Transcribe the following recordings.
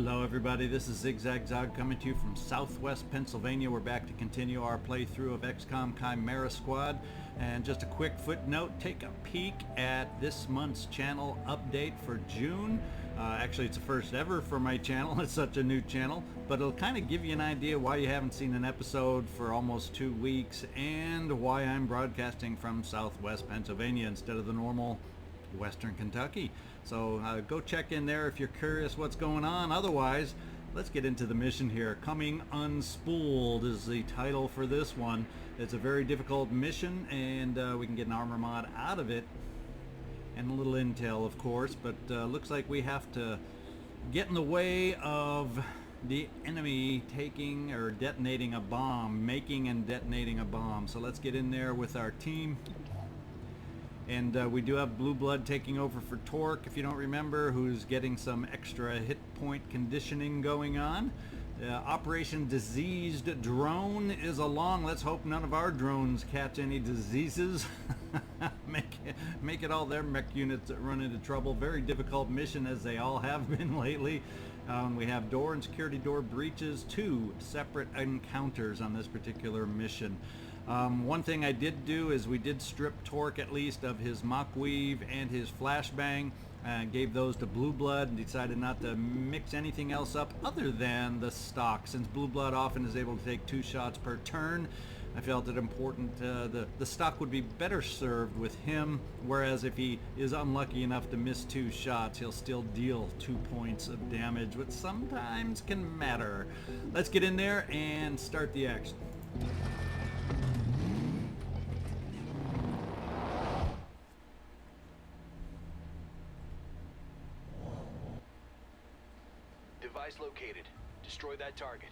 Hello everybody, this is ZigZagZog coming to you from Southwest Pennsylvania. We're back to continue our playthrough of XCom Chimera Squad. And just a quick footnote, take a peek at this month's channel update for June. Actually, it's the first ever for my channel. It's such a new channel, but it'll kind of give you an idea why you haven't seen an episode for almost 2 weeks and why I'm broadcasting from Southwest Pennsylvania instead of the normal Western Kentucky. So go check in there if you're curious what's going on. Otherwise, let's get into the mission here. Coming Unspooled is the title for this one. It's a very difficult mission, and we can get an armor mod out of it and a little intel, of course, but looks like we have to get in the way of the enemy taking or detonating a bomb, making and detonating a bomb. So let's get in there with our team. And we do have Blue Blood taking over for Torque, if you don't remember, who's getting some extra hit point conditioning going on. Operation Diseased Drone is along. Let's hope none of our drones catch any diseases. make it all their mech units that run into trouble. Very difficult mission, as they all have been lately. We have door and security door breaches, 2 separate encounters on this particular mission. One thing I did do is we did strip Torque at least of his Mach Weave and his Flashbang. Gave those to Blue Blood and decided not to mix anything else up other than the stock. Since Blue Blood often is able to take 2 shots per turn, I felt it important. The stock would be better served with him, whereas if he is unlucky enough to miss 2 shots, he'll still deal 2 points of damage, which sometimes can matter. Let's get in there and start the action. Device located. Destroy that target.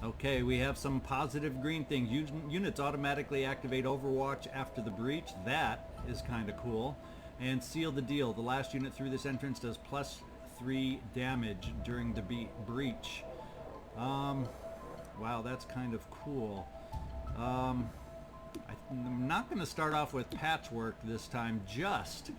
Okay, we have some positive green things. Units automatically activate Overwatch after the breach. That is kind of cool. And seal the deal. The last unit through this entrance does +3 damage during the breach. Wow, that's kind of cool. I'm not going to start off with Patchwork this time, just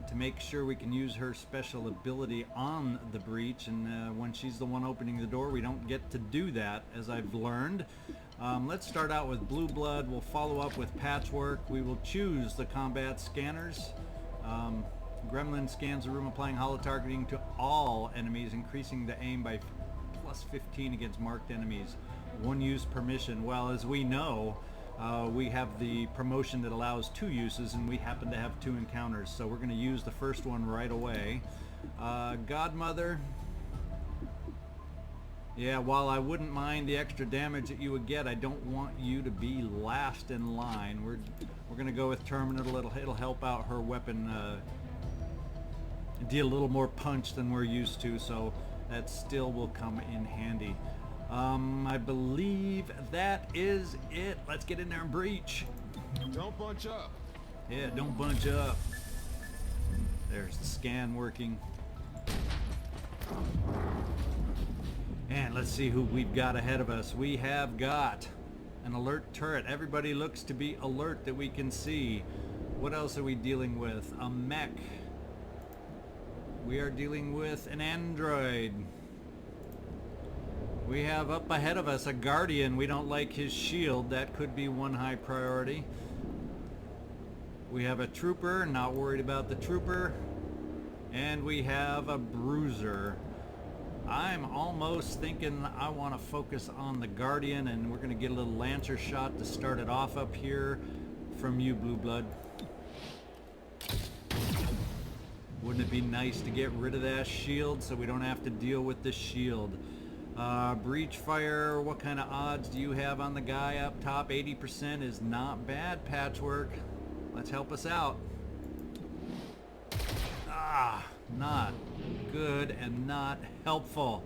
to make sure we can use her special ability on the breach, and when she's the one opening the door, we don't get to do that, as I've learned. Let's start out with Blue Blood. We'll follow up with Patchwork. We will choose the combat scanners. Gremlin scans the room, applying holo targeting to all enemies, increasing the aim by +15 against marked enemies. 1 use per mission. Well, as we know, we have the promotion that allows 2 uses, and we happen to have 2 encounters, so we're going to use the first one right away. Godmother. Yeah, while I wouldn't mind the extra damage that you would get, I don't want you to be last in line. We're going to go with Terminal. It'll help out her weapon deal a little more punch than we're used to, so that still will come in handy. I believe that is it. Let's get in there and breach. Don't bunch up. Yeah, don't bunch up. There's the scan working. And let's see who we've got ahead of us. We have got an alert turret. Everybody looks to be alert that we can see. What else are we dealing with? A mech. We are dealing with an android. We have up ahead of us a Guardian. We don't like his shield. That could be one high priority. We have a Trooper. Not worried about the Trooper. And we have a Bruiser. I'm almost thinking I want to focus on the Guardian, and we're going to get a little Lancer shot to start it off up here from you, Blue Blood. Wouldn't it be nice to get rid of that shield so we don't have to deal with the shield? Breach fire, what kind of odds do you have on the guy up top? 80% is not bad, Patchwork. Let's help us out. Not good and not helpful.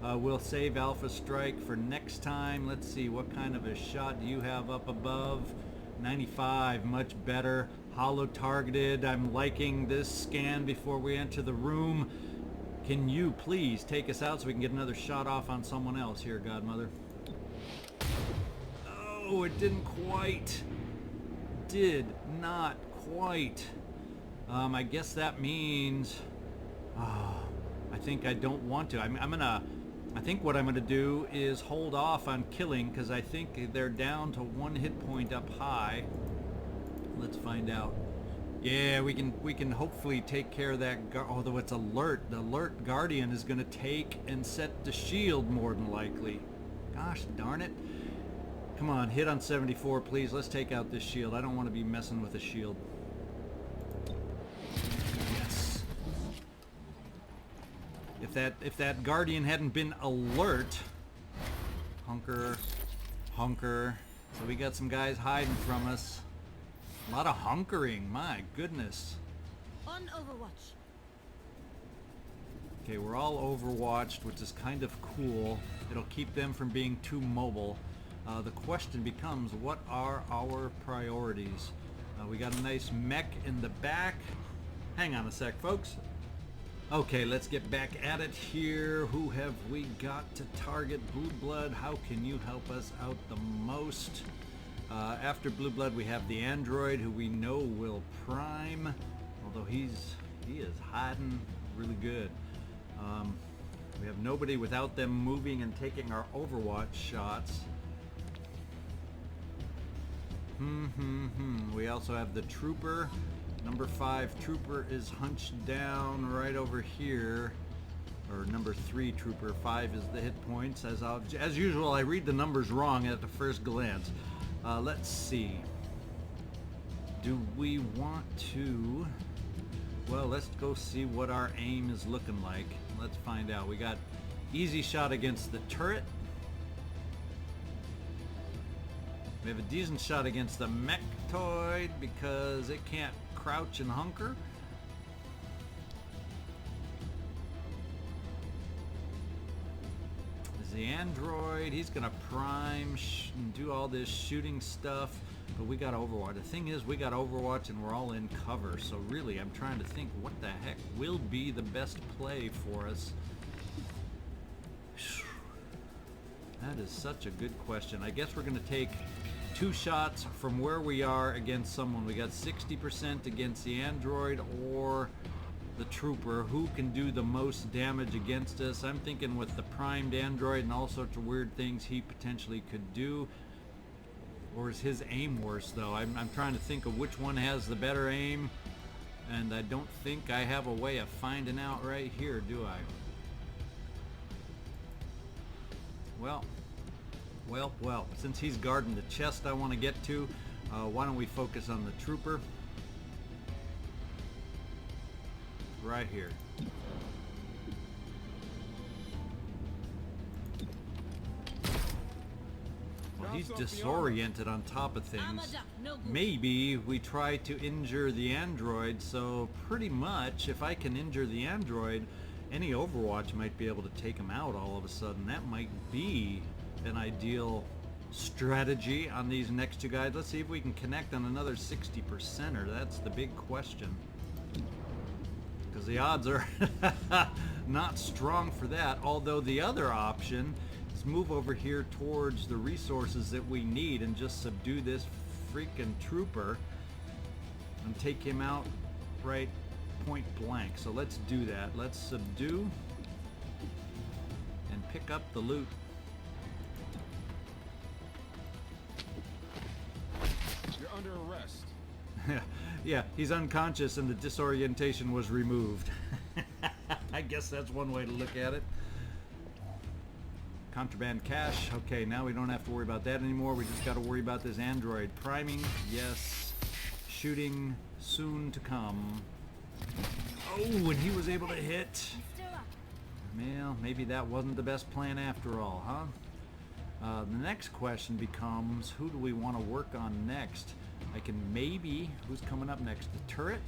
We'll save Alpha Strike for next time. Let's see, what kind of a shot do you have up above? 95, much better. Holo targeted. I'm liking this scan before we enter the room. Can you please take us out so we can get another shot off on someone else here, Godmother? Oh, it didn't quite. Did not quite. I guess that means... I think I don't want to. I think what I'm gonna do is hold off on killing because I think they're down to 1 hit point up high. Let's find out. Yeah, we can hopefully take care of that. Although it's alert, the alert guardian is gonna take and set the shield more than likely. Gosh darn it! Come on, hit on 74, please. Let's take out this shield. I don't want to be messing with the shield. Yes. If that guardian hadn't been alert, hunker. So we got some guys hiding from us. A lot of hunkering, my goodness. On Overwatch. Okay, we're all overwatched, which is kind of cool. It'll keep them from being too mobile. The question becomes, what are our priorities? We got a nice mech in the back. Hang on a sec, folks. Okay, let's get back at it here. Who have we got to target? Blue Blood, how can you help us out the most? After Blue Blood, we have the android, who we know will prime, although he is hiding really good. We have nobody without them moving and taking our Overwatch shots. We also have the trooper. Number 5 trooper is hunched down right over here. Or number 3 trooper. 5 is the hit points. As usual, I read the numbers wrong at the first glance. Let's see. Do we want to... Well, let's go see what our aim is looking like. Let's find out. We got easy shot against the turret. We have a decent shot against the mechtoid because it can't crouch and hunker. There's the android. He's gonna prime and do all this shooting stuff, but we got Overwatch. The thing is, we got Overwatch and we're all in cover, so really I'm trying to think what the heck will be the best play for us. That is such a good question. I guess we're gonna take 2 shots from where we are against someone. We got 60% against the android or the trooper. Who can do the most damage against us? I'm thinking with the primed android and all sorts of weird things he potentially could do. Or is his aim worse though? I'm trying to think of which one has the better aim, and I don't think I have a way of finding out right here, do I? Well, since he's guarding the chest I want to get to, why don't we focus on the trooper? Right here. Well, he's disoriented on top of things. Maybe we try to injure the android, so pretty much if I can injure the android, any Overwatch might be able to take him out all of a sudden. That might be an ideal strategy on these next 2 guys. Let's see if we can connect on another 60%er. That's the big question, because the odds are not strong for that. Although the other option is move over here towards the resources that we need and just subdue this freaking trooper and take him out right point blank. So let's do that. Let's subdue and pick up the loot. You're under arrest. Yeah, he's unconscious and the disorientation was removed. I guess that's one way to look at it. Contraband cash. Okay, now we don't have to worry about that anymore. We just got to worry about this android. Priming, yes. Shooting, soon to come. Oh, and he was able to hit. Well, maybe that wasn't the best plan after all, huh? The next question becomes, who do we want to work on next? I can maybe... Who's coming up next? The turret?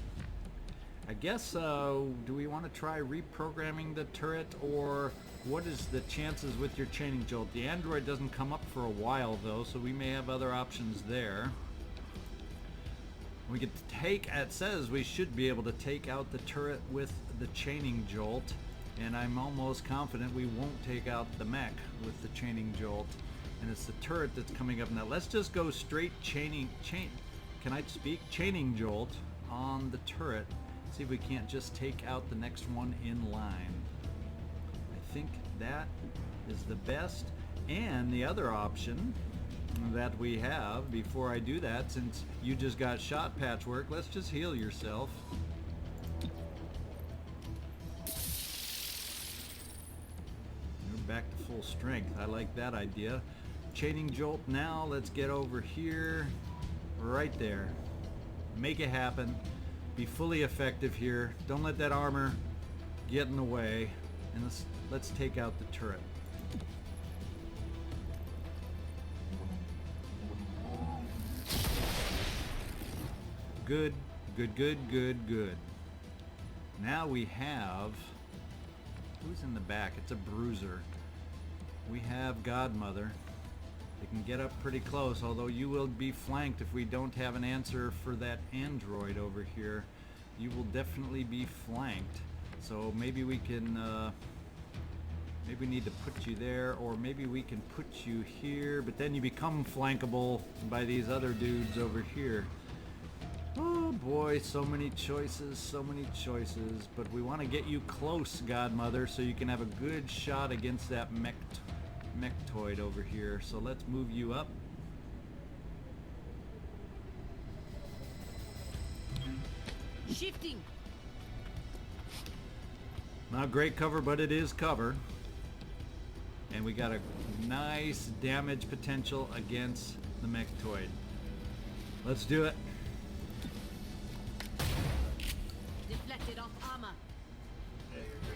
I guess, do we want to try reprogramming the turret, or what is the chances with your chaining jolt? The android doesn't come up for a while, though, so we may have other options there. We could take, it says we should be able to take out the turret with the chaining jolt, and I'm almost confident we won't take out the mech with the chaining jolt, and it's the turret that's coming up now. Let's just go straight chaining jolt on the turret, See if we can't just take out the next one in line. I think that is the best. And the other option that we have before I do that, since you just got shot, Patchwork, let's just heal yourself. You're back to full strength. I like that idea. Chaining Jolt now. Let's get over here. Right there. Make it happen. Be fully effective here. Don't let that armor get in the way. And let's take out the turret. Good, good, good, good, good. Now we have... Who's in the back? It's a bruiser. We have Godmother. They can get up pretty close, although you will be flanked if we don't have an answer for that android over here. You will definitely be flanked. So maybe we can... maybe we need to put you there, or maybe we can put you here, but then you become flankable by these other dudes over here. Oh boy, so many choices, but we want to get you close, Godmother, so you can have a good shot against that mechtoid over here. So let's move you up. Shifting. Not great cover, but it is cover. And we got a nice damage potential against the mechtoid. Let's do it. Deflected off armor.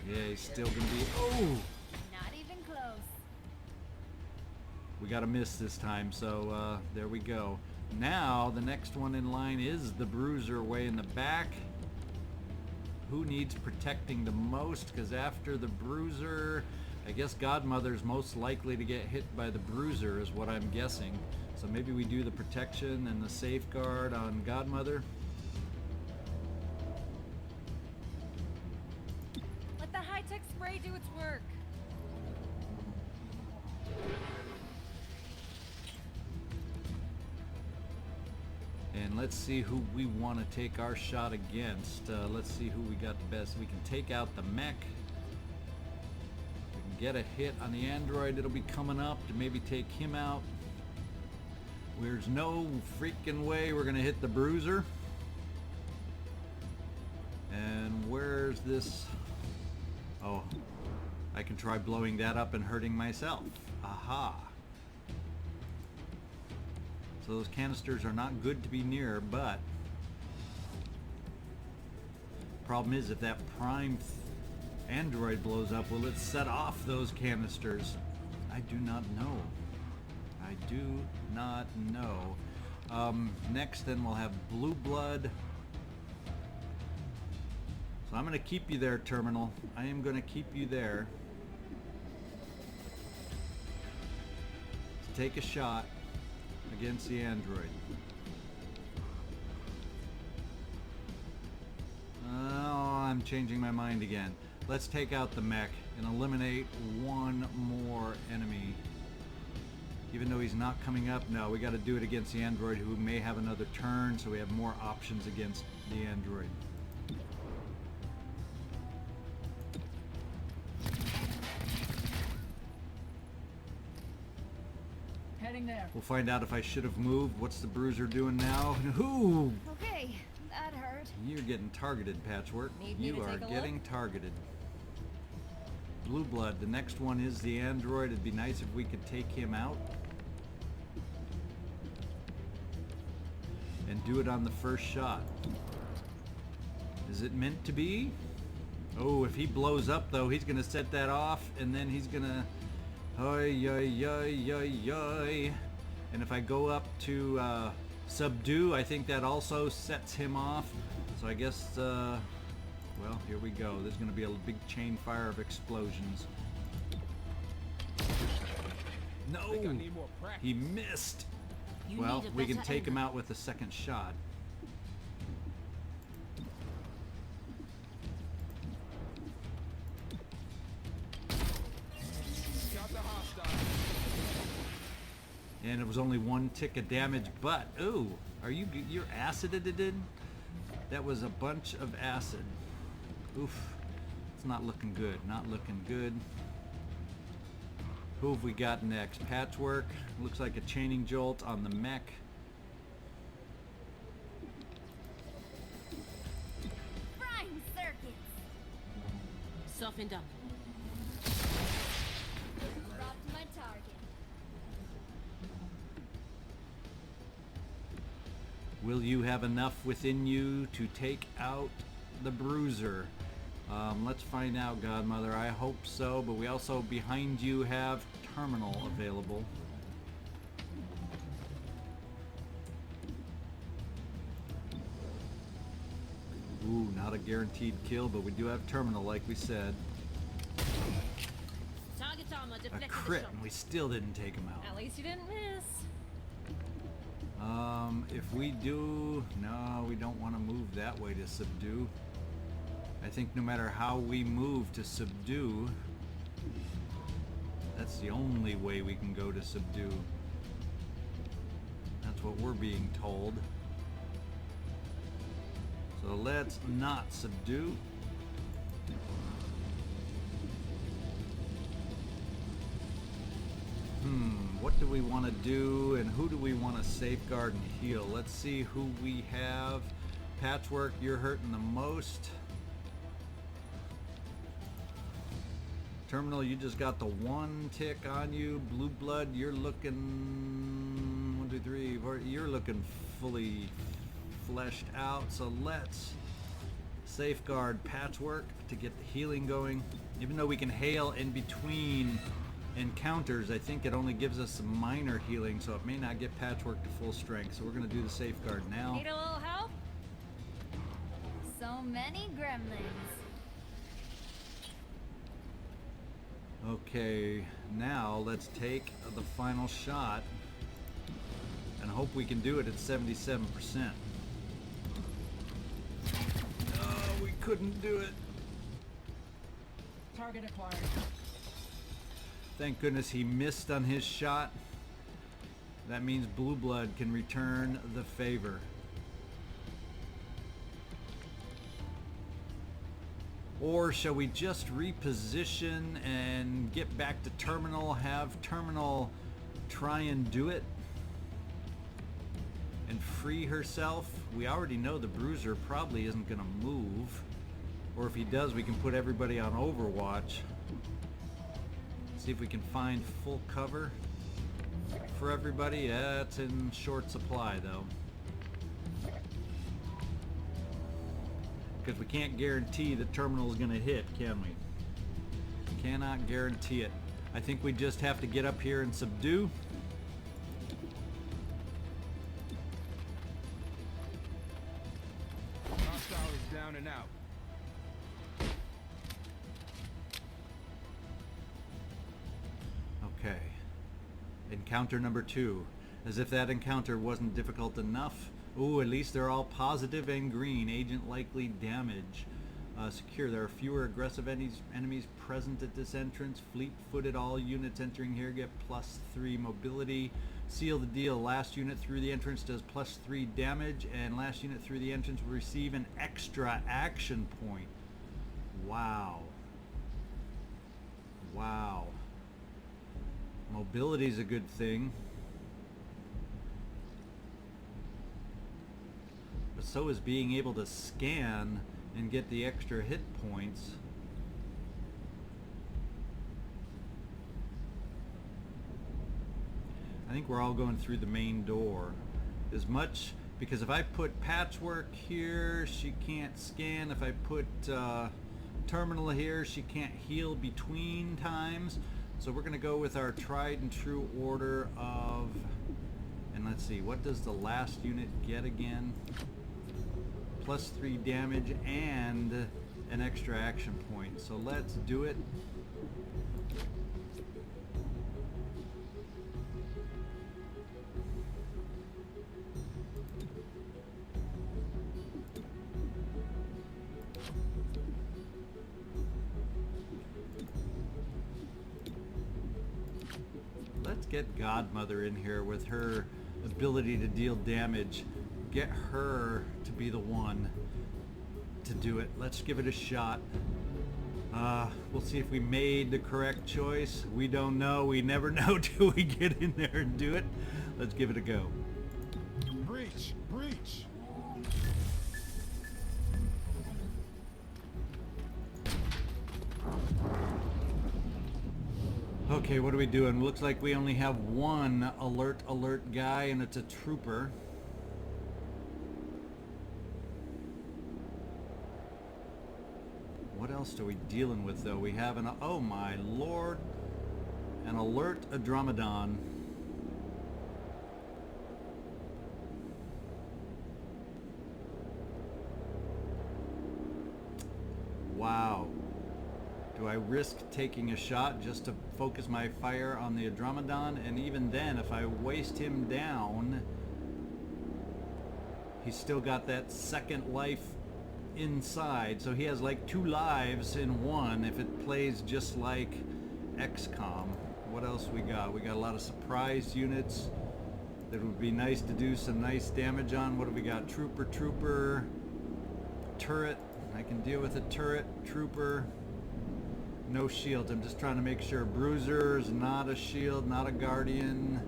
Yeah, he's still gonna be... Oh! Not even close. We got a miss this time, so there we go. Now, the next one in line is the bruiser way in the back. Who needs protecting the most? Because after the bruiser, I guess Godmother's most likely to get hit by the bruiser is what I'm guessing. So maybe we do the protection and the safeguard on Godmother. Let the high-tech spray do its work. And let's see who we want to take our shot against. Let's see who we got the best. We can take out the mech. We can get a hit on the android that'll be coming up to maybe take him out. There's no freaking way we're going to hit the bruiser. And where's this? Oh, I can try blowing that up and hurting myself. Aha. So those canisters are not good to be near, but problem is if that prime android blows up, will it set off those canisters? I do not know. I do not know. Next then we'll have Blue Blood. So I'm going to keep you there, Terminal. I am going to keep you there. Let's take a shot against the android. Oh, I'm changing my mind again. Let's take out the mech and eliminate one more enemy. Even though he's not coming up, no, we got to do it against the android, who may have another turn, so we have more options against the android. Heading there. We'll find out if I should have moved. What's the bruiser doing now? Ooh! Okay, that hurt. You're getting targeted, Patchwork. Need me You to are take a getting targeted. Blue Blood, the next one is the android. It'd be nice if we could take him out. And do it on the first shot. Is it meant to be? Oh, if he blows up though, he's gonna set that off, and then he's gonna... Oy, oy, oy, oy, oy. And if I go up to subdue, I think that also sets him off. So I guess, well, here we go. There's going to be a big chain fire of explosions. No! I think I need more practice. He missed! You Well, need a we can better take him angle. out with a second shot. Scout the hostile. And it was only one tick of damage, but, ooh, are you're acided? That was a bunch of acid. Oof. It's not looking good. Not looking good. Who have we got next? Patchwork. Looks like a chaining jolt on the mech. Frying circuits. Softened up. Dropped my target. Will you have enough within you to take out the bruiser? Let's find out, Godmother. I hope so, but we also, behind you, have terminal available. Ooh, not a guaranteed kill, but we do have terminal, like we said. Target armor A deflected. crit, and we still didn't take him out. At least you didn't miss. If we do... No, we don't want to move that way to subdue. I think no matter how we move to subdue, that's the only way we can go to subdue. That's what we're being told. So let's not subdue. What do we want to do, and who do we want to safeguard and heal? Let's see who we have. Patchwork, you're hurting the most. Terminal, you just got the one tick on you. Blue Blood, you're looking 1, 2, 3, 4, you're looking fully fleshed out. So let's safeguard Patchwork to get the healing going. Even though we can hail in between encounters, I think it only gives us some minor healing, so it may not get Patchwork to full strength. So we're going to do the safeguard now. Need a little help? So many gremlins. Okay, now let's take the final shot and hope we can do it at 77%. Oh, we couldn't do it. Target acquired. Thank goodness he missed on his shot. That means Blue Blood can return the favor. Or shall we just reposition and get back to Terminal, have Terminal try and do it and free herself? We already know the Bruiser probably isn't going to move. Or if he does, we can put everybody on Overwatch. See if we can find full cover for everybody. That's in short supply though. Because we can't guarantee the terminal is going to hit, can we? Cannot guarantee it. I think we just have to get up here and subdue. Hostile is down and out. Okay. Encounter number 2. As if that encounter wasn't difficult enough. Ooh, at least they're all positive and green. Agent likely damage. Secure. There are fewer aggressive enemies present at this entrance. Fleet-footed. All units entering here get +3 mobility. Seal the deal. Last unit through the entrance does +3 damage, and last unit through the entrance will receive an extra action point. Wow. Wow. Mobility is a good thing. But so is being able to scan and get the extra hit points. I think we're all going through the main door. As much, because if I put Patchwork here, she can't scan. If I put Terminal here, she can't heal between times. So we're going to go with our tried and true order of, and let's see, what does the last unit get again? +3 damage and an extra action point. So let's do it. Let's get Godmother in here with her ability to deal damage. get her to be the one to do it. Let's give it a shot. We'll see if we made the correct choice. We don't know. We never know till we get in there and do it. Let's give it a go. Breach! Breach! Okay, what are we doing? Looks like we only have one alert guy, and it's a trooper. What else are we dealing with, though? We have an, oh my lord, an alert Andromedon. Wow. Do I risk taking a shot just to focus my fire on the Andromedon? And even then, if I waste him down, he's still got that second life inside. So he has like 2 lives in one if it plays just like XCom. What else we got? We got a lot of surprise units that would be nice to do some nice damage on. What do we got? Trooper, turret. I can deal with a turret, trooper. No shields. I'm just trying to make sure. Bruiser's not a shield, not a guardian.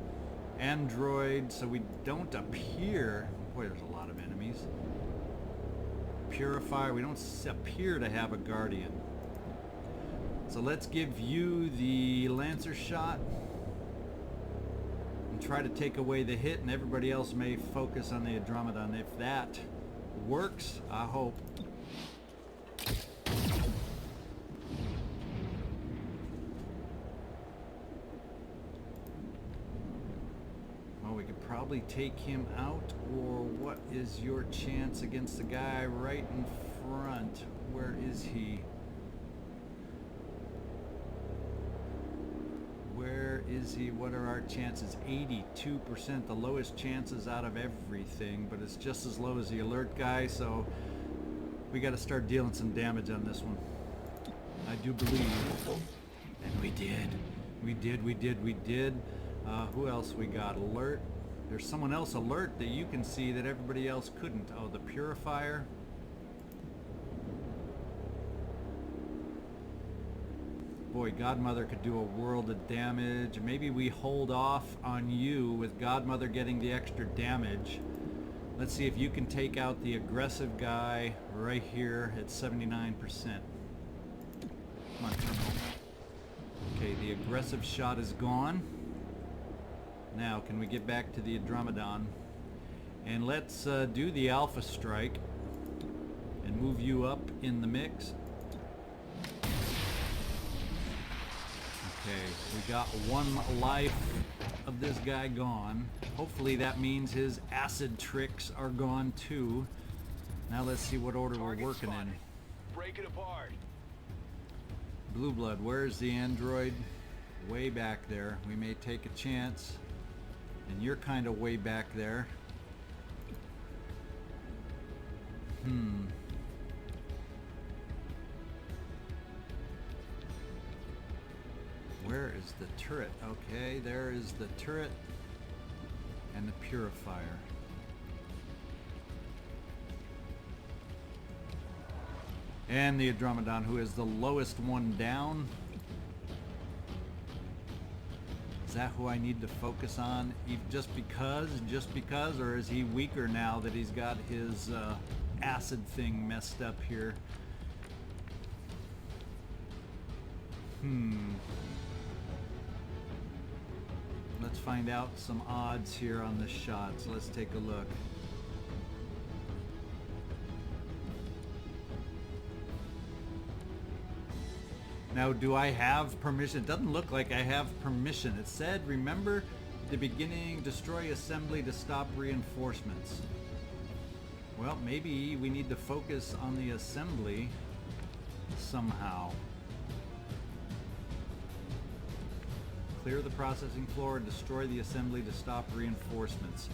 Android, so we don't appear. Boy, there's a lot of enemies. Purifier, we don't appear to have a guardian. So let's give you the Lancer shot and try to take away the hit, and everybody else may focus on the Andromedon. If that works, I hope. Probably take him out, or what is your chance against the guy right in front? Where is he? Where is he? What are our chances? 82%, the lowest chances out of everything, but it's just as low as the alert guy, so we got to start dealing some damage on this one. I do believe. And we did. We did. Who else we got? Alert. There's someone else alert that you can see that everybody else couldn't. Oh, the Purifier. Boy, Godmother could do a world of damage. Maybe we hold off on you with Godmother getting the extra damage. Let's see if you can take out the aggressive guy right here at 79%. Come on. Okay, the aggressive shot is gone. Now, can we get back to the Andromedon? And let's do the Alpha Strike and move you up in the mix. Okay, we got 1 life of this guy gone. Hopefully that means his acid tricks are gone too. Now let's see what order we're working in. Break it apart. Blue Blood, where's the android? Way back there. We may take a chance. And you're kind of way back there. Where is the turret? Okay, there is the turret and the Purifier. And the Andromedon, who is the lowest one down. Is that who I need to focus on? Just because, or is he weaker now that he's got his acid thing messed up here? Let's find out some odds here on the shots. Let's take a look. Now, do I have permission? It doesn't look like I have permission. It said, remember at the beginning, destroy assembly to stop reinforcements. Well, maybe we need to focus on the assembly somehow. Clear the processing floor and destroy the assembly to stop reinforcements.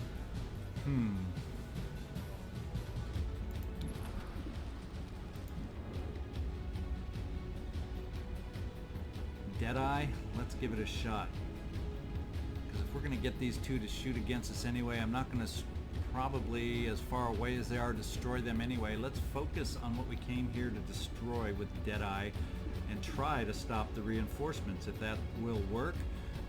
Deadeye, let's give it a shot. Because if we're going to get these two to shoot against us anyway, I'm not going to probably, as far away as they are, destroy them anyway. Let's focus on what we came here to destroy with Deadeye and try to stop the reinforcements, if that will work.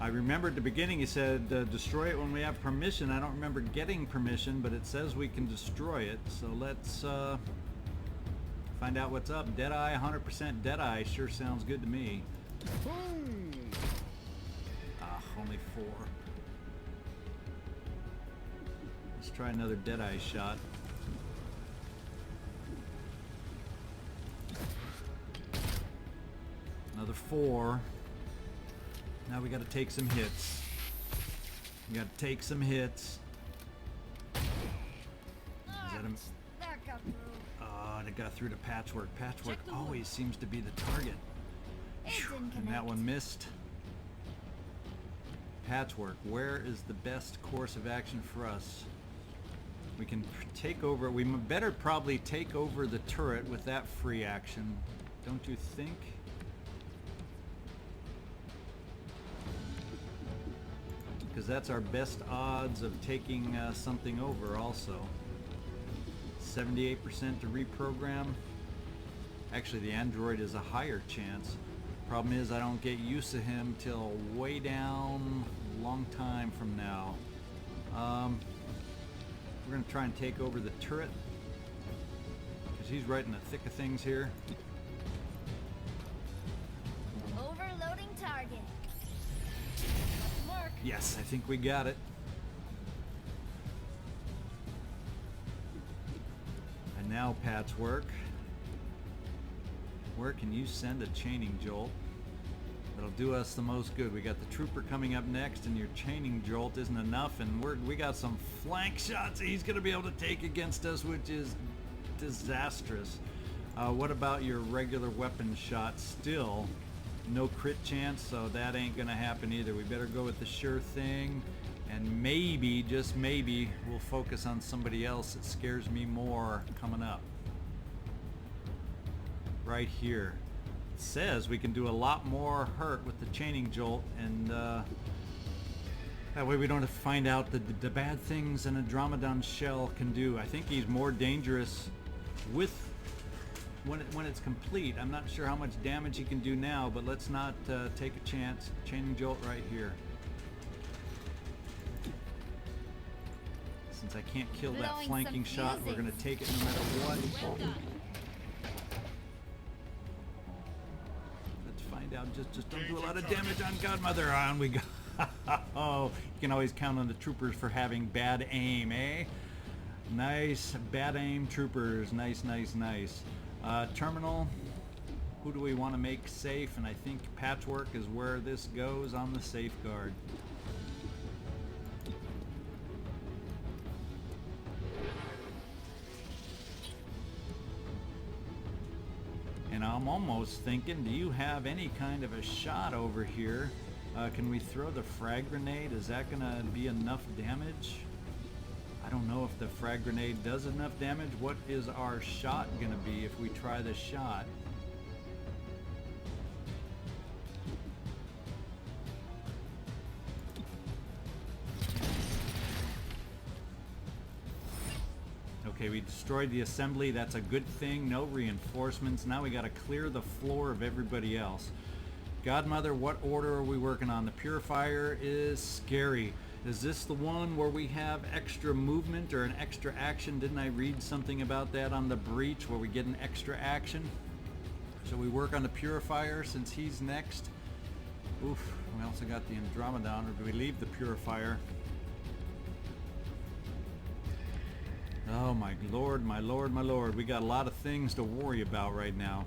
I remember at the beginning he said destroy it when we have permission. I don't remember getting permission, but it says we can destroy it. So let's find out what's up. Deadeye, 100% Deadeye sure sounds good to me. Boom! Only 4. Let's try another Deadeye shot. Another 4. Now we got to take some hits. We got to take some hits. Is that him? That got through. Oh, it got through to Patchwork. Patchwork Check the always seems to be the target. It Phew, didn't and that connect. one missed. Patchwork, where is the best course of action for us? We can take over. We better probably take over the turret with that free action, don't you think? Because that's our best odds of taking something over also. 78% to reprogram. Actually, the android is a higher chance. Problem is I don't get used to him till way down a long time from now. We're going to try and take over the turret, because he's right in the thick of things here. Overloading target. Mark. Yes, I think we got it. And now Patchwork. Where can you send a chaining jolt? That'll do us the most good. We got the trooper coming up next, and your chaining jolt isn't enough, and we got some flank shots he's going to be able to take against us, which is disastrous. What about your regular weapon shot? Still no crit chance, so that ain't going to happen either. We better go with the sure thing, and maybe, just maybe, we'll focus on somebody else that scares me more coming up. Right here. It says we can do a lot more hurt with the chaining jolt, and that way we don't have to find out the bad things an Andromedon shell can do. I think he's more dangerous with when it's complete. I'm not sure how much damage he can do now, but let's not take a chance. Chaining jolt right here. Since I can't kill that Blowing flanking some shot, we're fuses. going to take it no matter what. Well done. Let's find out. Just don't do a lot of damage on Godmother. On we go. Oh, you can always count on the troopers for having bad aim, eh? Nice, bad aim troopers. Nice, nice, nice. Terminal. Who do we want to make safe? And I think Patchwork is where this goes on the safeguard. And I'm almost thinking, do you have any kind of a shot over here? Can we throw the frag grenade? Is that gonna be enough damage? I don't know if the frag grenade does enough damage. What is our shot gonna be if we try the shot? Okay, we destroyed the assembly. That's a good thing. No reinforcements. Now we got to clear the floor of everybody else. Godmother, what order are we working on? The Purifier is scary. Is this the one where we have extra movement or an extra action? Didn't I read something about that on the Breach, where we get an extra action? So we work on the Purifier since he's next. Oof, we also got the Andromedon, or do we leave the Purifier? Oh my lord, my lord, my lord. We got a lot of things to worry about right now.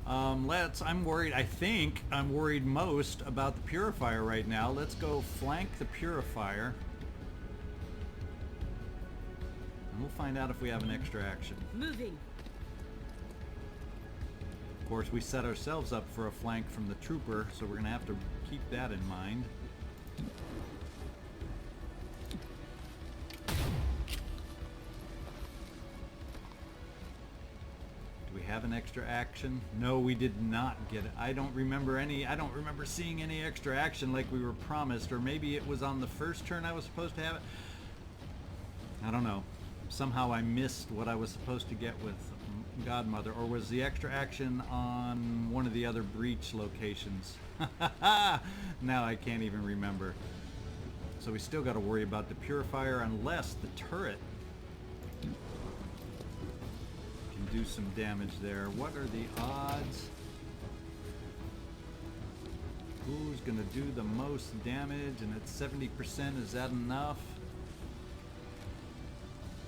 I'm worried, I think I'm worried most about the Purifier right now. Let's go flank the Purifier. And we'll find out if we have an extra action. Moving. Of course, we set ourselves up for a flank from the trooper, so we're going to have to keep that in mind. Have an extra action? No, we did not get it. I don't remember seeing any extra action like we were promised, or maybe it was on the first turn I was supposed to have it. I don't know. Somehow I missed what I was supposed to get with Godmother, or was the extra action on one of the other breach locations? Now I can't even remember. So we still got to worry about the purifier unless the turret can do some damage there. What are the odds? Who's gonna do the most damage? And at 70%, is that enough?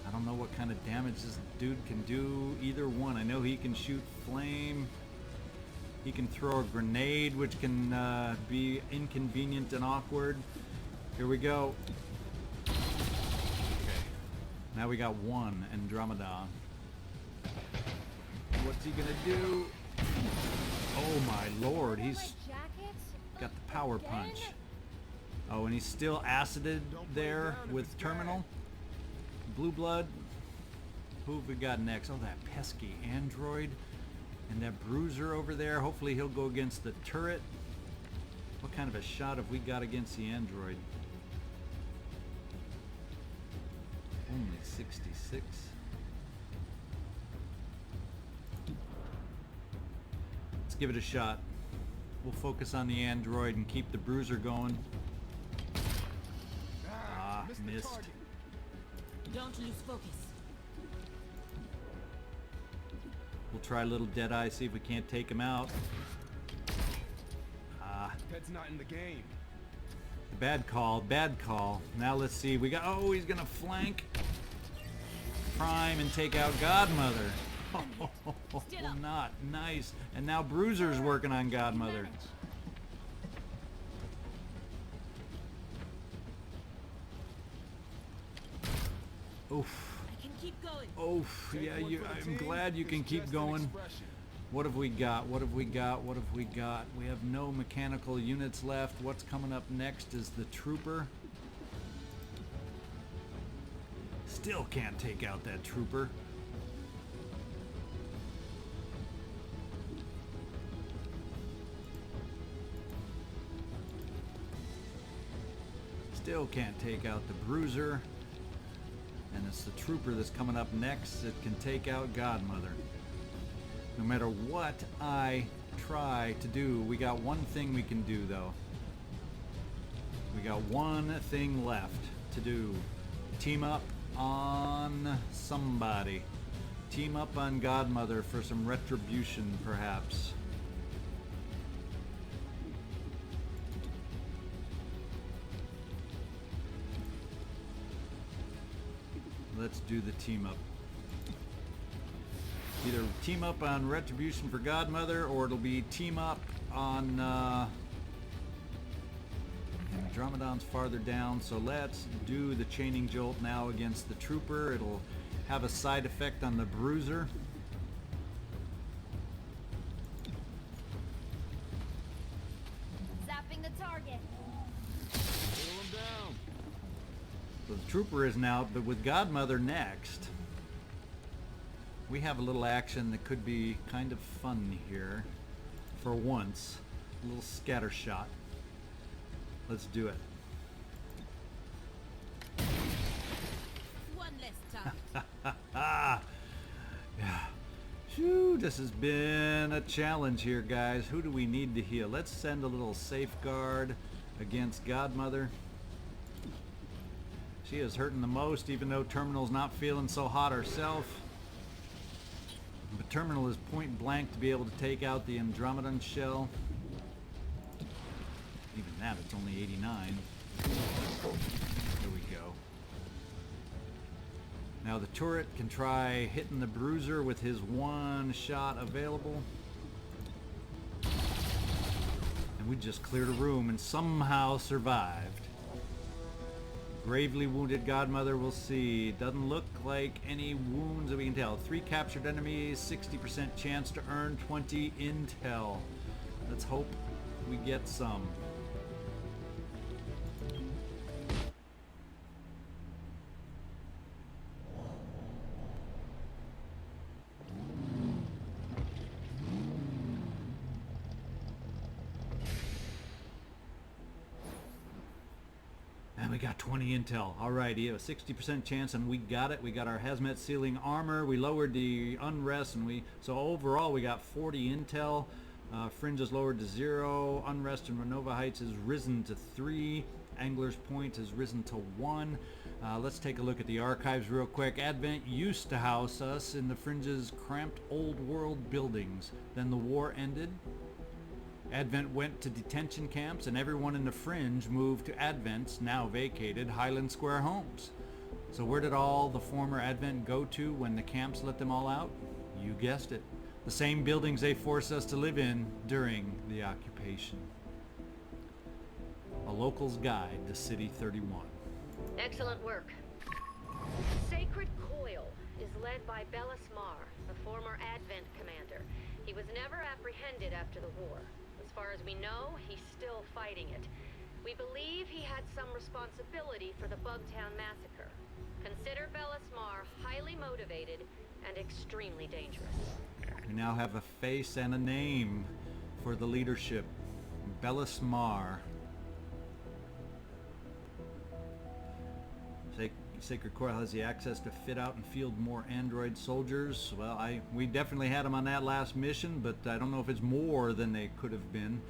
I don't know what kind of damage this dude can do. Either one. I know he can shoot flame. He can throw a grenade, which can be inconvenient and awkward. Here we go. Okay. Now we got one Andromedon. What's he gonna do? Oh my lord, he's got the power punch. Oh, and he's still acided there with Terminal. Blue Blood. Who have we got next? Oh, that pesky android. And that bruiser over there. Hopefully he'll go against the turret. What kind of a shot have we got against the android? Only 66. Let's give it a shot. We'll focus on the android and keep the bruiser going. Ah, missed. Don't lose focus. We'll try a little Deadeye, see if we can't take him out. Ah. That's not in the game. Bad call, bad call. Now let's see. We got. Oh, he's gonna flank, prime, and take out Godmother. Oh, not nice. And now Bruiser's working on Godmother. Oof. I can keep going. Oof. Yeah, I'm glad you can keep going. What have we got? What have we got? What have we got? We have no mechanical units left. What's coming up next is the Trooper. Still can't take out that Trooper. Still can't take out the Bruiser. And it's the Trooper that's coming up next that can take out Godmother. No matter what I try to do, we got one thing we can do though. We got one thing left to do. Team up on somebody. Team up on Godmother for some retribution, perhaps. Let's do the team up. Either team up on retribution for Godmother, or it'll be team up on Andromedon's farther down. So let's do the chaining jolt now against the Trooper. It'll have a side effect on the Bruiser. Zapping the target. Whittle him down. So the Trooper isn't out, but with Godmother next, we have a little action that could be kind of fun here. For once, a little scatter shot. Let's do it. One less target. Yeah. Phew, this has been a challenge here, guys. Who do we need to heal? Let's send a little safeguard against Godmother. She is hurting the most, even though Terminal's not feeling so hot herself. But Terminal is point blank to be able to take out the Andromedon shell. Even that, it's only 89. There we go. Now the turret can try hitting the Bruiser with his one shot available. And we just cleared a room and somehow survived. Gravely wounded Godmother, we'll see. Doesn't look like any wounds that we can tell. 3 captured enemies, 60% chance to earn 20 intel. Let's hope we get some. And we got 20 intel. Alright, you have a 60% chance, and we got it. We got our hazmat sealing armor. We lowered the unrest, and so overall we got 40 intel. Fringe is lowered to 0. Unrest in Renova Heights is risen to 3. Angler's Point has risen to 1. Let's take a look at the archives real quick. Advent used to house us in the Fringe's cramped old world buildings. Then the war ended. Advent went to detention camps, and everyone in the Fringe moved to Advent's now vacated Highland Square homes. So where did all the former Advent go to when the camps let them all out? You guessed it. The same buildings they forced us to live in during the occupation. A local's guide to City 31. Excellent work. Sacred Coil is led by Bellis Mar, the former Advent commander. He was never apprehended after the war. As far as we know, he's still fighting it. We believe he had some responsibility for the Bugtown massacre. Consider Bellis Mar highly motivated and extremely dangerous. We now have a face and a name for the leadership. Bellis Mar. Sacred Coil has the access to fit out and field more android soldiers. Well, we definitely had them on that last mission, but I don't know if it's more than they could have been.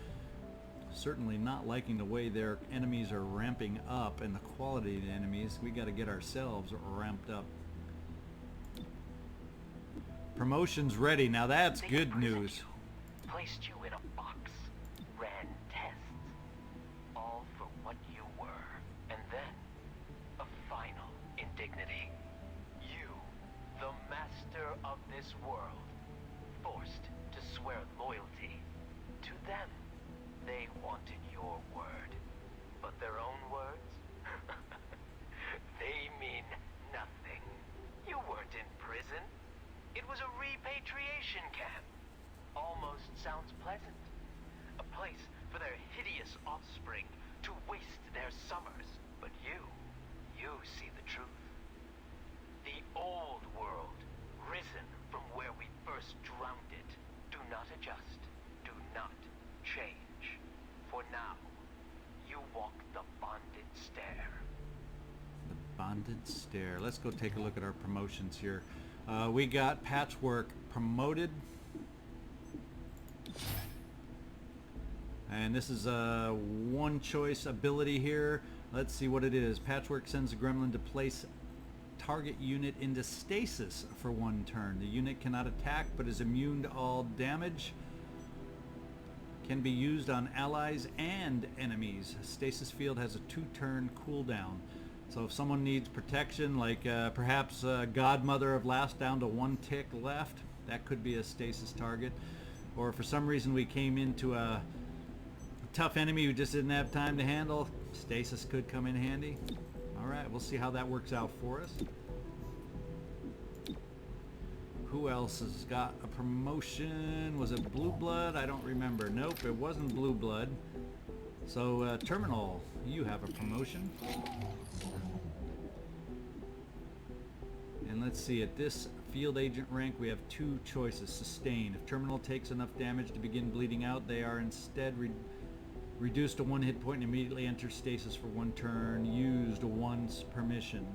Certainly not liking the way their enemies are ramping up and the quality of the enemies. We got to get ourselves ramped up. Promotion's ready. Now that's good news. Placed you in a box, ran tests, all for what you were, and then a final indignity. You, the master of this world, forced to swear loyalty to them. They wanted your word, but their own words? They mean nothing. You weren't in prison. It was a repatriation camp. Almost sounds pleasant. A place for their hideous offspring to waste their summers. But you see the truth. The old world, risen from where we first drowned it. Do not adjust. Do not change. For now, you walk the bonded stair. The bonded stair. Let's go take a look at our promotions here. We got Patchwork promoted. And this is a one choice ability here. Let's see what it is. Patchwork sends a gremlin to place target unit into stasis for 1 turn. The unit cannot attack but is immune to all damage. Can be used on allies and enemies. Stasis field has a 2-turn cooldown. So if someone needs protection, like perhaps Godmother of Last down to 1 tick left, that could be a stasis target. Or if for some reason we came into a tough enemy who just didn't have time to handle, stasis could come in handy. Alright, we'll see how that works out for us. Who else has got a promotion? Was it Blue Blood? I don't remember. Nope, it wasn't Blue Blood. So, Terminal, you have a promotion. And let's see, at this field agent rank, we have 2 choices. Sustain. If Terminal takes enough damage to begin bleeding out, they are instead reduced to 1 hit point and immediately enter stasis for 1 turn, used once per mission.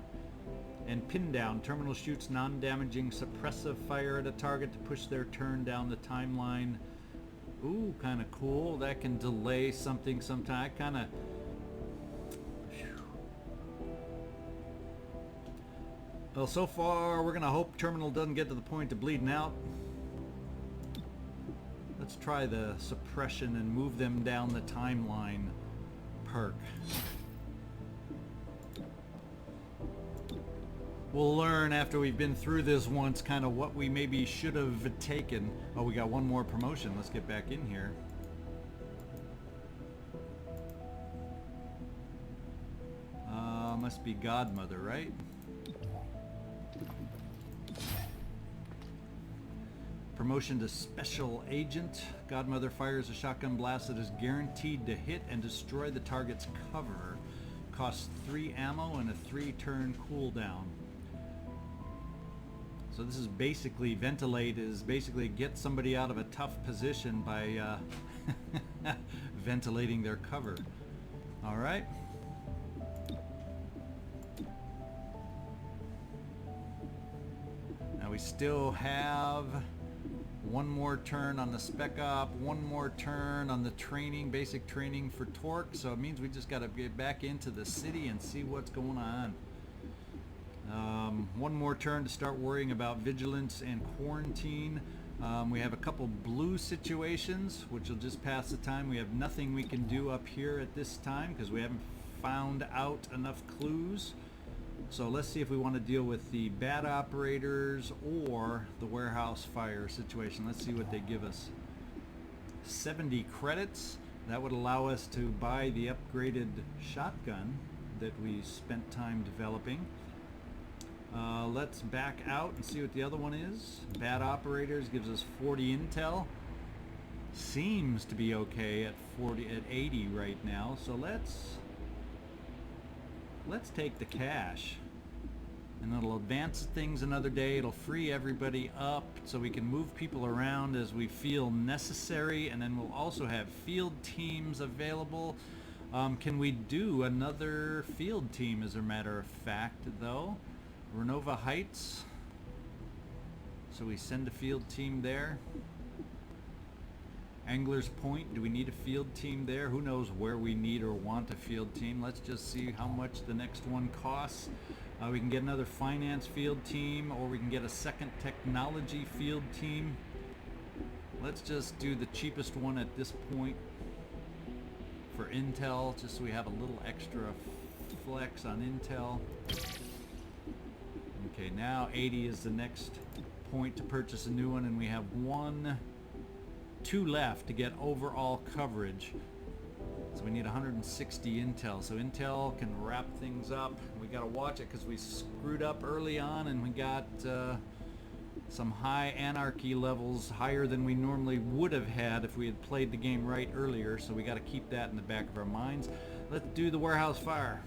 And Pin Down. Terminal shoots non-damaging suppressive fire at a target to push their turn down the timeline. Ooh, kind of cool. That can delay something sometime. Kind of... Well, so far, we're going to hope Terminal doesn't get to the point of bleeding out. Let's try the suppression and move them down the timeline perk. We'll learn after we've been through this once kind of what we maybe should have taken. Oh, we got 1 more promotion. Let's get back in here. Must be Godmother, right? Promotion to Special Agent. Godmother fires a shotgun blast that is guaranteed to hit and destroy the target's cover. Costs 3 ammo and a 3-turn cooldown. So this is basically, ventilate is basically get somebody out of a tough position by ventilating their cover. Alright. we still have one more turn on the spec op, one more turn on the training, basic training for Torque, so it means we just got to get back into the city and see what's going on. One more turn to start worrying about vigilance and quarantine. We have a couple blue situations, which will just pass the time. We have nothing we can do up here at this time because we haven't found out enough clues. So let's see if we want to deal with the bad operators or the warehouse fire situation. Let's see what they give us. 70 credits. That would allow us to buy the upgraded shotgun that we spent time developing. Let's back out and see what the other one is. Bad operators gives us 40 intel. Seems to be okay at 80 right now. So let's take the cash, and it'll advance things another day. It'll free everybody up so we can move people around as we feel necessary, and then we'll also have field teams available. Can we do another field team, as a matter of fact, though? Renova Heights, so we send a field team there. Anglers Point, do we need a field team there? Who knows where we need or want a field team. Let's just see how much the next one costs. We can get another finance field team, or we can get a second technology field team. Let's just do the cheapest one at this point for intel, just so we have a little extra flex on intel. Okay, now 80 is the next point to purchase a new one, and we have two left to get overall coverage. So we need 160 intel. So intel can wrap things up. We gotta watch it because we screwed up early on, and we got some high anarchy levels, higher than we normally would have had if we had played the game right earlier. So we gotta keep that in the back of our minds. Let's do the warehouse fire.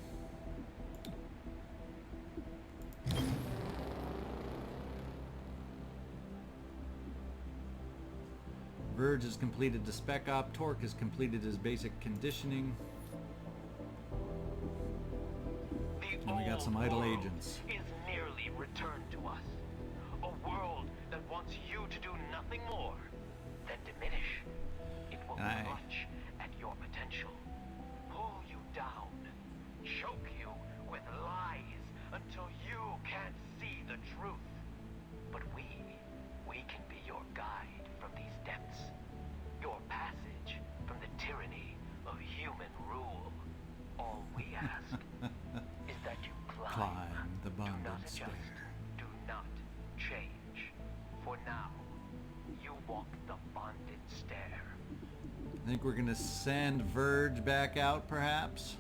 Verge has completed the spec op. Torque has completed his basic conditioning. And we got some idle agents. Is nearly returned to us. A world that wants you to do nothing more than diminish. It will clutch at your potential, pull you down, choke you with lies until you can't see the truth. But we can be your guide from these depths. Your passage from the tyranny of human rule. All we ask is that you climb the do not bonded adjust. stair. Do not change. For now, you walk the bonded stair. I think we're gonna send Verge back out, perhaps,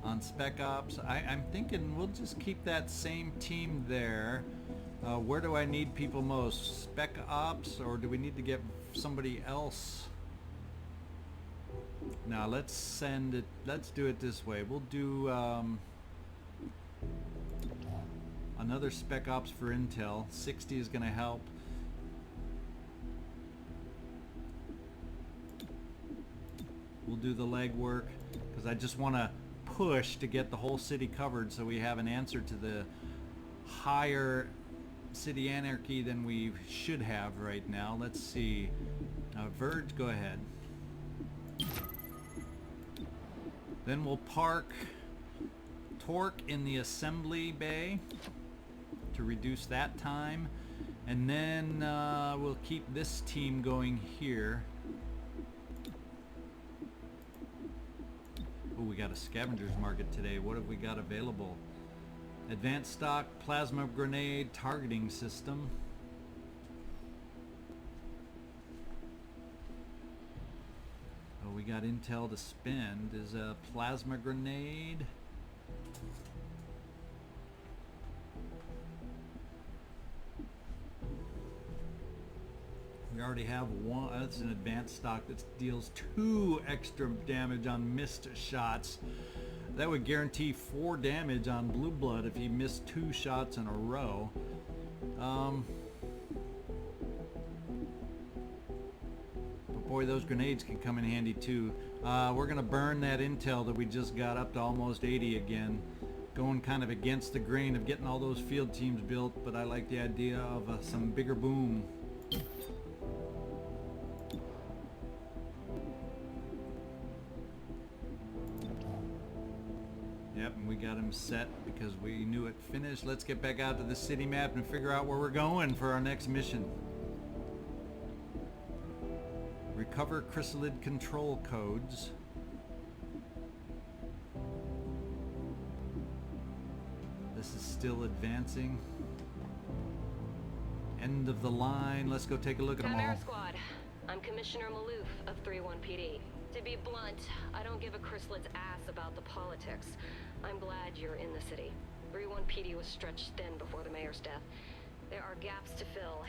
on spec ops. I'm thinking we'll just keep that same team there. Where do I need people most? Spec ops, or do we need to get somebody else? Now let's send it. Let's do it this way. We'll do another spec ops for intel. 60 is going to help. We'll do the legwork because I just want to push to get the whole city covered, so we have an answer to the higher city anarchy than we should have right now. Let's see. Verge, go ahead. Then we'll park Torque in the assembly bay to reduce that time, and then we'll keep this team going here. Oh, we got a scavengers market today. What have we got available? Advanced stock, plasma grenade, targeting system. Oh, we got intel to spend. Is a plasma grenade. We already have one. That's an advanced stock that deals 2 extra damage on missed shots. That would guarantee 4 damage on Blue Blood if he missed 2 shots in a row. But boy, those grenades can come in handy too. We're gonna burn that intel that we just got up to almost 80 again, going kind of against the grain of getting all those field teams built, but I like the idea of some bigger boom. Yep, and we got him set because we knew it finished. Let's get back out to the city map and figure out where we're going for our next mission. Recover chrysalid control codes. This is still advancing. End of the line. Let's go take a look at them all. Chimera Squad. I'm Commissioner Maloof of 31 PD. To be blunt, I don't give a chrysalid's ass about the politics. I'm glad you're in the city. 31 PD was stretched thin before the mayor's death. There are gaps to fill,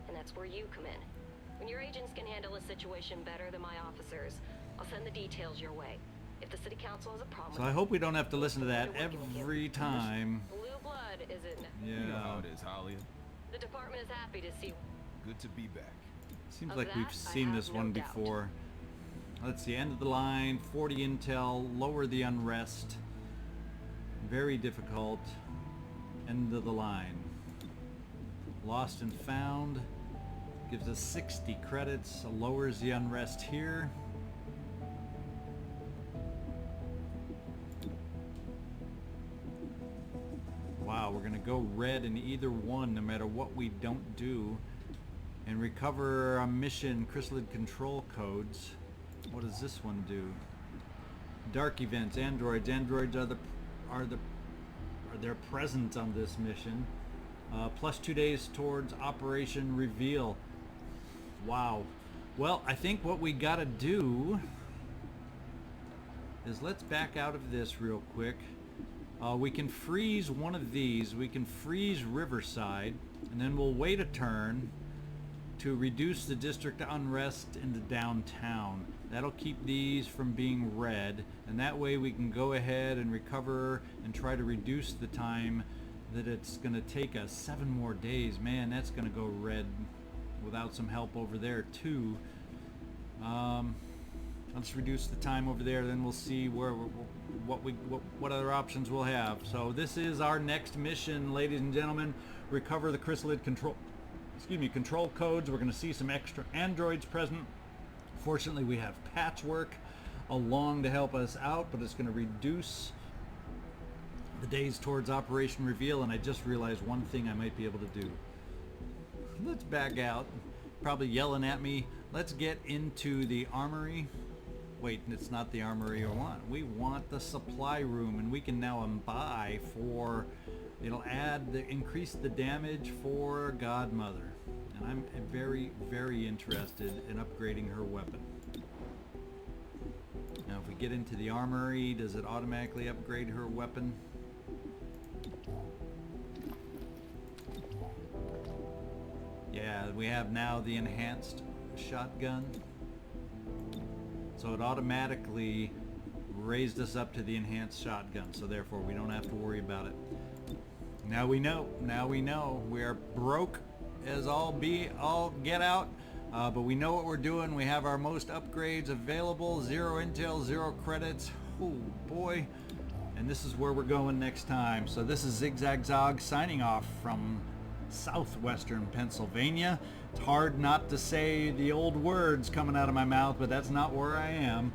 and that's where you come in. When your agents can handle a situation better than my officers, I'll send the details your way. If the city council has a problem... So I hope we don't have to listen to that every time. Blue blood is it? You know how Yeah. it is, Holly. The department is happy to see... Good to be back. Seems Of like we've that, I seen have this no one doubt. before. Let's see, end of the line, 40 intel, lower the unrest. Very difficult. End of the line. Lost and found. Gives us 60 credits, lowers the unrest here. Wow, we're gonna go red in either one no matter what we don't do. And recover a mission chrysalid control codes. What does this one do? Dark events, androids. Androids are they're present on this mission. Plus 2 days towards Operation Reveal. Wow. Well, I think what we gotta do is let's back out of this real quick. We can freeze one of these. We can freeze Riverside, and then we'll wait a turn to reduce the district unrest into downtown. That'll keep these from being red, and that way we can go ahead and recover and try to reduce the time that it's going to take us. 7 more days. Man, that's going to go red without some help over there too. Let's reduce the time over there, then we'll see what other options we'll have. So this is our next mission, ladies and gentlemen. Recover the chrysalid control codes. We're going to see some extra androids present. Fortunately, we have Patchwork along to help us out, but it's going to reduce the days towards Operation Reveal, and I just realized one thing I might be able to do. Let's back out. Probably yelling at me. Let's get into the armory. Wait, it's not the armory we want. We want the supply room, and we can now buy for... It'll increase the damage for Godmother. And I'm very, very interested in upgrading her weapon. Now if we get into the armory, does it automatically upgrade her weapon? Yeah, we have now the enhanced shotgun. So it automatically raised us up to the enhanced shotgun, so therefore we don't have to worry about it. Now we know. We are broke as all get out, but we know what we're doing. We have our most upgrades available. 0 intel, 0 credits. Oh boy. And this is where we're going next time. So this is ZigZagZog signing off from southwestern Pennsylvania. It's hard not to say the old words coming out of my mouth, but that's not where I am.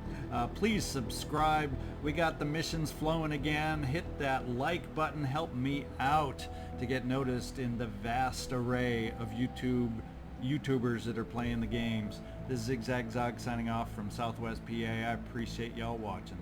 Please subscribe. We got the missions flowing again. Hit that like button. Help me out to get noticed in the vast array of YouTubers that are playing the games. This is ZigZagZog signing off from Southwest PA. I appreciate y'all watching.